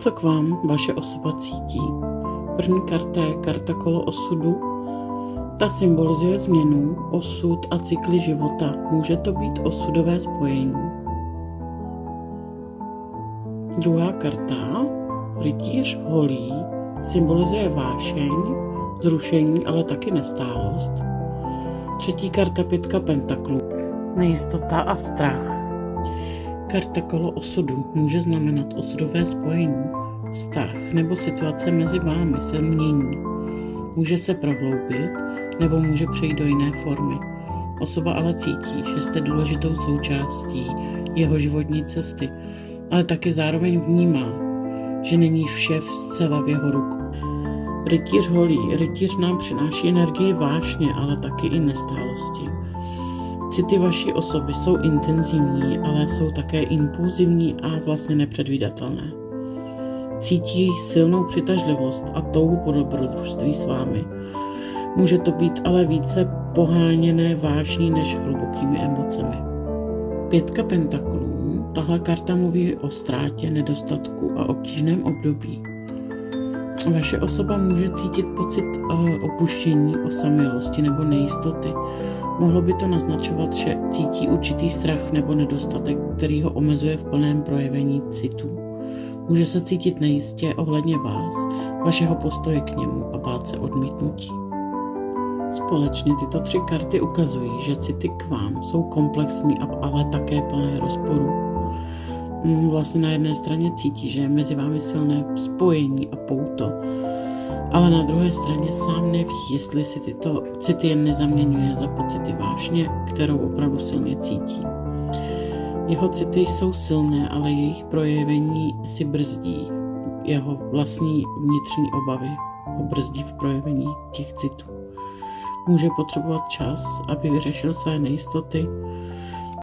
Co k vám vaše osoba cítí? První karta je karta kolo osudu. Ta symbolizuje změnu, osud a cykly života. Může to být osudové spojení. Druhá karta, rytíř holí, symbolizuje vášeň, zrušení, ale taky nestálost. Třetí karta, pětka pentaklů, nejistota a strach. Karta kolo osudu může znamenat osudové spojení. Vztah nebo situace mezi vámi se mění. Může se prohloubit nebo může přejít do jiné formy. Osoba ale cítí, že jste důležitou součástí jeho životní cesty, ale taky zároveň vnímá, že není vše zcela v jeho rukou. Rytíř holí. Rytíř nám přináší energii vášně, ale taky i nestálosti. City vaší osoby jsou intenzivní, ale jsou také impulzivní a vlastně nepředvídatelné. Cítí silnou přitažlivost a touhu po dobrodružství s vámi. Může to být ale více poháněné vášní než hlubokými emocemi. Pětka pentaklů. Tahle karta mluví o ztrátě, nedostatku a obtížném období. Vaše osoba může cítit pocit opuštění, osamělosti nebo nejistoty. Mohlo by to naznačovat, že cítí určitý strach nebo nedostatek, který ho omezuje v plném projevení citů. Může se cítit nejistě ohledně vás, vašeho postoje k němu a bát se odmítnutí. Společně tyto tři karty ukazují, že city k vám jsou komplexní, ale také plné rozporů. Vlastně na jedné straně cítí, že je mezi vámi silné spojení a pouto, ale na druhé straně sám neví, jestli si tyto city jen nezaměňuje za pocity vášně, kterou opravdu silně cítí. Jeho city jsou silné, ale jejich projevení si brzdí. Jeho vlastní vnitřní obavy ho brzdí v projevení těch citů. Může potřebovat čas, aby vyřešil své nejistoty,